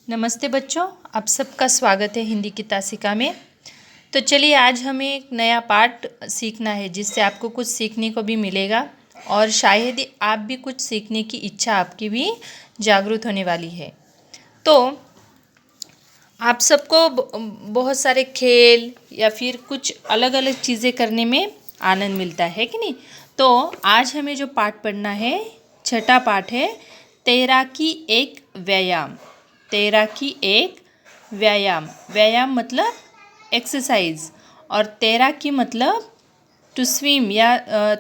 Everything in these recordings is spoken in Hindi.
नमस्ते बच्चों, आप सबका स्वागत है हिंदी की तासिका में। तो चलिए आज हमें एक नया पाठ सीखना है जिससे आपको कुछ सीखने को भी मिलेगा और शायद ही आप भी कुछ सीखने की इच्छा आपकी भी जागृत होने वाली है। तो आप सबको बहुत सारे खेल या फिर कुछ अलग अलग चीज़ें करने में आनंद मिलता है कि नहीं। तो आज हमें जो पाठ पढ़ना है, छठा पाठ है तैराकी एक व्यायाम। तैराकी एक व्यायाम। व्यायाम मतलब एक्सरसाइज और तैराकी मतलब टू स्विम या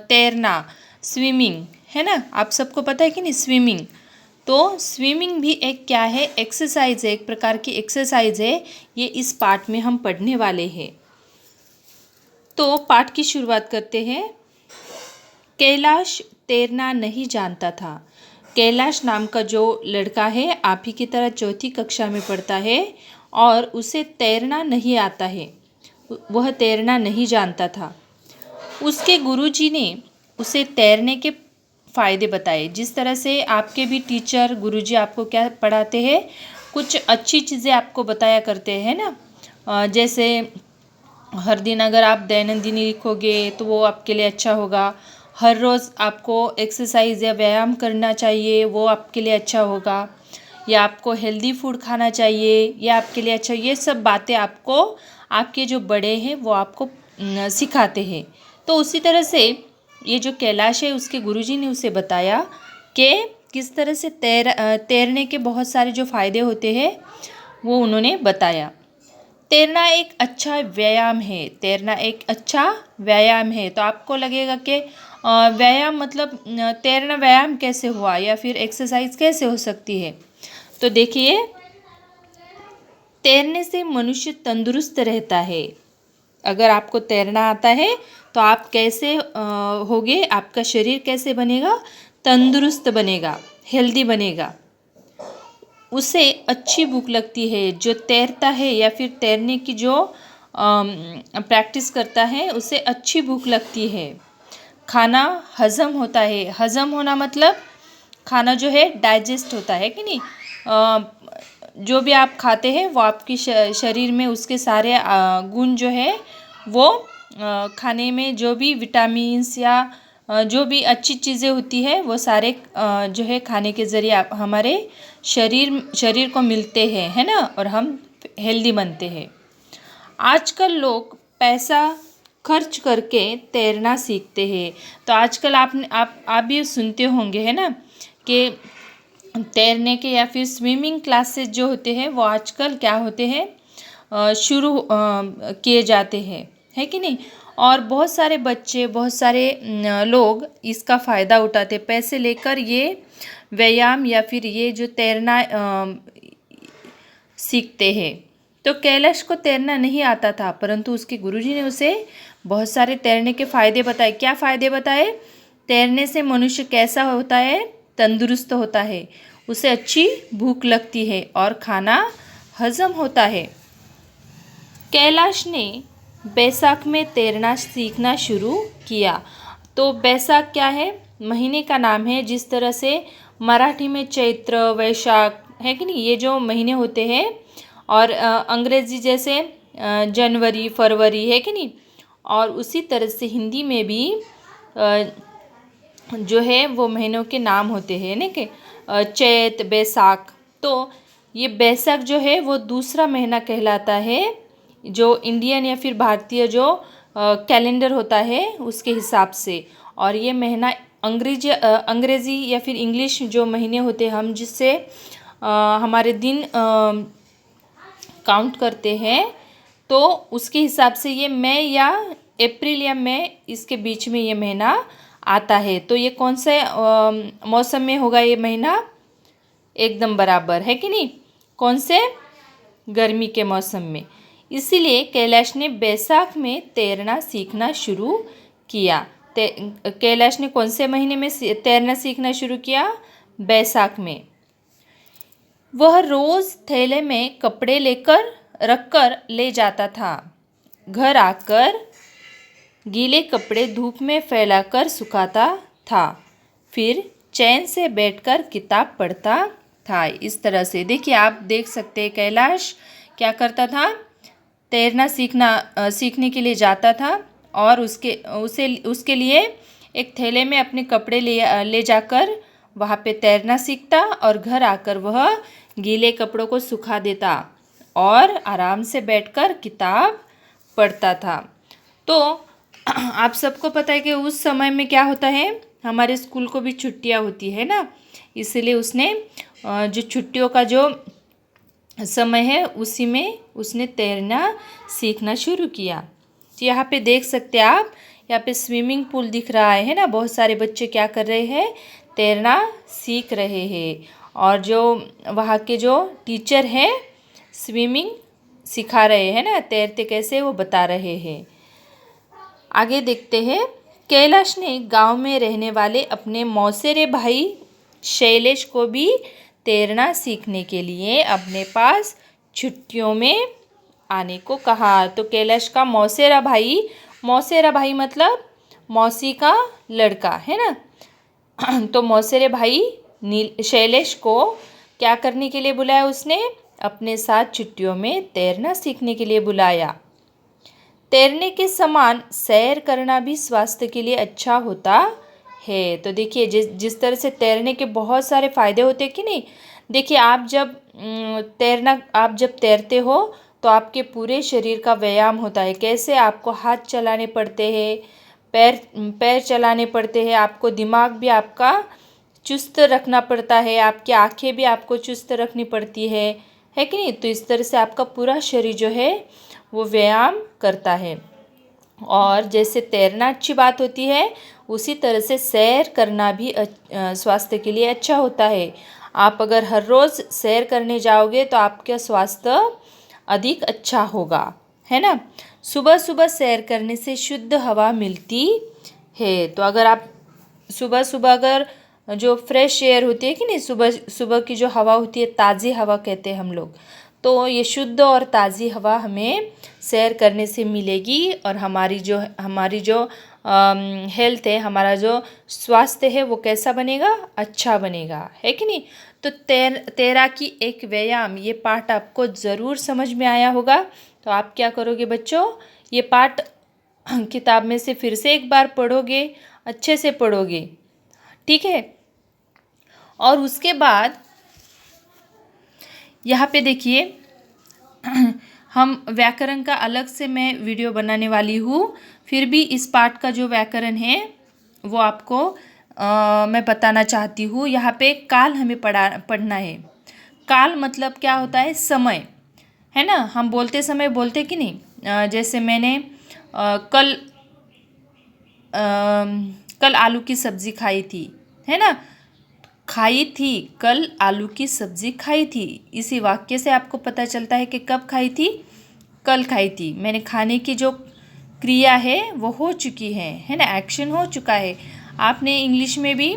तैरना, स्विमिंग है ना। आप सबको पता है कि नहीं स्विमिंग। तो स्विमिंग भी एक क्या है, एक्सरसाइज है, एक प्रकार की एक्सरसाइज है। ये इस पाठ में हम पढ़ने वाले हैं। तो पाठ की शुरुआत करते हैं। कैलाश तैरना नहीं जानता था। कैलाश नाम का जो लड़का है आप ही की तरह चौथी कक्षा में पढ़ता है और उसे तैरना नहीं आता है। वह तैरना नहीं जानता था। उसके गुरुजी ने उसे तैरने के फ़ायदे बताए। जिस तरह से आपके भी टीचर गुरुजी आपको क्या पढ़ाते हैं, कुछ अच्छी चीज़ें आपको बताया करते हैं ना। जैसे हर दिन अगर आप दैनंदिनी लिखोगे तो वो आपके लिए अच्छा होगा। हर रोज़ आपको एक्सरसाइज या व्यायाम करना चाहिए, वो आपके लिए अच्छा होगा। या आपको हेल्दी फूड खाना चाहिए, या आपके लिए अच्छा। ये सब बातें आपको आपके जो बड़े हैं वो आपको सिखाते हैं। तो उसी तरह से ये जो कैलाश है उसके गुरुजी ने उसे बताया कि किस तरह से तैरने के बहुत सारे जो फ़ायदे होते हैं वो उन्होंने बताया। तैरना एक अच्छा व्यायाम है। तैरना एक अच्छा व्यायाम है। तो आपको लगेगा कि व्यायाम मतलब तैरना व्यायाम कैसे हुआ या फिर एक्सरसाइज कैसे हो सकती है। तो देखिए, तैरने से मनुष्य तंदुरुस्त रहता है। अगर आपको तैरना आता है तो आप कैसे होगे, आपका शरीर कैसे बनेगा, तंदुरुस्त बनेगा, हेल्दी बनेगा। उसे अच्छी भूख लगती है। जो तैरता है या फिर तैरने की जो प्रैक्टिस करता है उसे अच्छी भूख लगती है। खाना हज़म होता है। हज़म होना मतलब खाना जो है डाइजेस्ट होता है कि नहीं। जो भी आप खाते हैं वो आपकी शरीर में उसके सारे गुण जो है वो खाने में जो भी विटामिन्स या जो भी अच्छी चीज़ें होती है वो सारे जो है खाने के ज़रिए हमारे शरीर को मिलते हैं, है ना, और हम हेल्दी बनते हैं। आजकल लोग पैसा खर्च करके तैरना सीखते हैं। तो आजकल आप भी सुनते होंगे, है ना, कि तैरने के या फिर स्विमिंग क्लासेस जो होते हैं वो आजकल क्या होते हैं, शुरू किए जाते हैं, है कि नहीं। और बहुत सारे बच्चे, बहुत सारे लोग इसका फ़ायदा उठाते, पैसे लेकर ये व्यायाम या फिर ये जो तैरना सीखते हैं। तो कैलाश को तैरना नहीं आता था, परंतु उसके गुरुजी ने उसे बहुत सारे तैरने के फ़ायदे बताए। क्या फ़ायदे बताए? तैरने से मनुष्य कैसा होता है, तंदुरुस्त होता है, उसे अच्छी भूख लगती है और खाना हजम होता है। कैलाश ने बैसाख में तैरना सीखना शुरू किया। तो बैसाख क्या है? महीने का नाम है। जिस तरह से मराठी में चैत्र, वैशाख है कि नहीं, ये जो महीने होते हैं, और अंग्रेजी जैसे जनवरी, फरवरी है कि नहीं। और उसी तरह से हिंदी में भी जो है वो महीनों के नाम होते हैं ना, कि चैत, बैसाख। तो ये बैसाख जो है वो दूसरा महीना कहलाता है, जो इंडियन या फिर भारतीय जो कैलेंडर होता है उसके हिसाब से। और ये महीना अंग्रेज़ी या फिर इंग्लिश जो महीने होते हैं हम जिससे हमारे दिन काउंट करते हैं, तो उसके हिसाब से ये मई या अप्रैल या मई, इसके बीच में ये महीना आता है। तो ये कौन से मौसम में होगा ये महीना? एकदम बराबर है कि नहीं, कौन से? गर्मी के मौसम में। इसीलिए कैलाश ने बैसाख में तैरना सीखना शुरू किया। कैलाश ने कौन से महीने में तैरना सीखना शुरू किया? बैसाख में। वह रोज़ थैले में कपड़े लेकर रखकर ले जाता था। घर आकर गीले कपड़े धूप में फैलाकर सुखाता था। फिर चैन से बैठकर किताब पढ़ता था। इस तरह से देखिए, आप देख सकते हैं कैलाश क्या करता था, तैरना सीखने के लिए जाता था और उसके लिए एक थैले में अपने कपड़े ले जाकर वहाँ पे तैरना सीखता और घर आकर वह गीले कपड़ों को सुखा देता और आराम से बैठकर किताब पढ़ता था। तो आप सबको पता है कि उस समय में क्या होता है, हमारे स्कूल को भी छुट्टियां होती है ना, इसलिए उसने जो छुट्टियों का जो समय है उसी में उसने तैरना सीखना शुरू किया। तो यहाँ पे देख सकते हैं आप, यहाँ पे स्विमिंग पूल दिख रहा है ना, बहुत सारे बच्चे क्या कर रहे हैं, तैरना सीख रहे हैं और जो वहाँ के जो टीचर हैं स्विमिंग सिखा रहे हैं ना, तैरते कैसे वो बता रहे हैं। आगे देखते हैं, कैलाश ने गांव में रहने वाले अपने मौसेरे भाई शैलेश को भी तैरना सीखने के लिए अपने पास छुट्टियों में आने को कहा। तो कैलाश का मौसेरा भाई मतलब मौसी का लड़का है ना। तो मौसेरे भाई शैलेश को क्या करने के लिए बुलाया, उसने अपने साथ छुट्टियों में तैरना सीखने के लिए बुलाया। तैरने के समान सैर करना भी स्वास्थ्य के लिए अच्छा होता है। तो देखिए, जिस तरह से तैरने के बहुत सारे फ़ायदे होते हैं कि नहीं। देखिए, आप जब तैरते हो तो आपके पूरे शरीर का व्यायाम होता है। कैसे, आपको हाथ चलाने पड़ते हैं, पैर चलाने पड़ते हैं, आपको दिमाग भी आपका चुस्त रखना पड़ता है, आपकी आंखें भी आपको चुस्त रखनी पड़ती है कि नहीं। तो इस तरह से आपका पूरा शरीर जो है वो व्यायाम करता है। और जैसे तैरना अच्छी बात होती है, उसी तरह से सैर करना भी स्वास्थ्य के लिए अच्छा होता है। आप अगर हर रोज़ सैर करने जाओगे तो आपका स्वास्थ्य अधिक अच्छा होगा, है ना। सुबह सुबह सैर करने से शुद्ध हवा मिलती है। तो अगर आप सुबह अगर जो फ्रेश एयर होती है कि नहीं, सुबह की जो हवा होती है, ताज़ी हवा कहते हैं हम लोग, तो ये शुद्ध और ताज़ी हवा हमें सैर करने से मिलेगी और हमारी जो हेल्थ है, हमारा जो स्वास्थ्य है वो कैसा बनेगा, अच्छा बनेगा, है कि नहीं। तो तैराकी एक व्यायाम, ये पाठ आपको ज़रूर समझ में आया होगा। तो आप क्या करोगे बच्चों, ये पाठ किताब में से फिर से एक बार पढ़ोगे, अच्छे से पढ़ोगे, ठीक है। और उसके बाद यहाँ पे देखिए, हम व्याकरण का अलग से मैं वीडियो बनाने वाली हूँ। फिर भी इस पाठ का जो व्याकरण है वो आपको मैं बताना चाहती हूँ। यहाँ पे काल हमें पढ़ना है। काल मतलब क्या होता है, समय, है ना। हम बोलते समय बोलते कि नहीं, जैसे मैंने कल आलू की सब्ज़ी खाई थी, है ना। खाई थी, कल आलू की सब्ज़ी खाई थी। इसी वाक्य से आपको पता चलता है कि कब खाई थी, कल खाई थी। मैंने खाने की जो क्रिया है वो हो चुकी है ना, एक्शन हो चुका है। आपने इंग्लिश में भी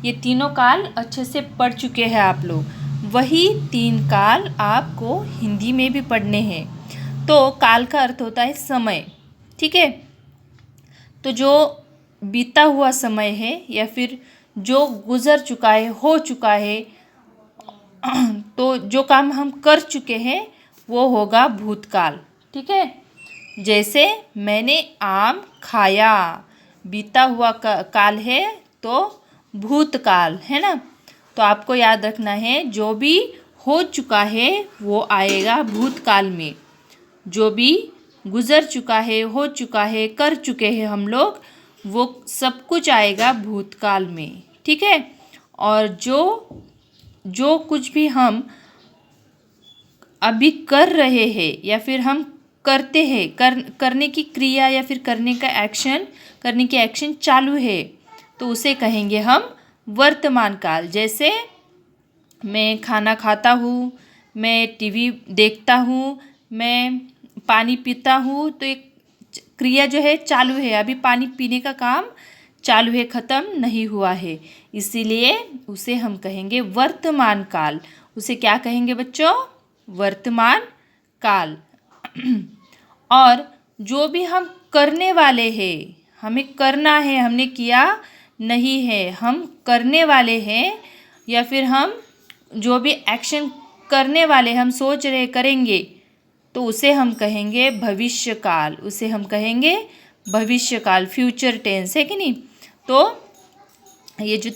ये तीनों काल अच्छे से पढ़ चुके हैं आप लोग, वही 3 काल आपको हिंदी में भी पढ़ने हैं। तो काल का अर्थ होता है समय, ठीक है। तो जो बीता हुआ समय है या फिर जो गुज़र चुका है, हो चुका है, तो जो काम हम कर चुके हैं वो होगा भूतकाल, ठीक है। जैसे मैंने आम खाया, बीता हुआ काल है तो भूतकाल, है ना। तो आपको याद रखना है, जो भी हो चुका है वो आएगा भूतकाल में। जो भी गुज़र चुका है, हो चुका है, कर चुके हैं हम लोग, वो सब कुछ आएगा भूतकाल में, ठीक है। और जो कुछ भी हम अभी कर रहे हैं या फिर हम करते हैं, करने की क्रिया या फिर करने की एक्शन चालू है, तो उसे कहेंगे हम वर्तमान काल। जैसे मैं खाना खाता हूँ, मैं टीवी देखता हूँ, मैं पानी पीता हूँ, तो एक क्रिया जो है चालू है, अभी पानी पीने का काम चालू है, ख़त्म नहीं हुआ है, इसीलिए उसे हम कहेंगे वर्तमान काल। उसे क्या कहेंगे बच्चों, वर्तमान काल। और जो भी हम करने वाले हैं, हमें करना है, हमने किया नहीं है, हम करने वाले हैं, या फिर हम जो भी एक्शन करने वाले हम सोच रहे करेंगे तो उसे हम कहेंगे भविष्यकाल, उसे हम कहेंगे भविष्यकाल, फ्यूचर टेंस, है कि नहीं। तो ये जो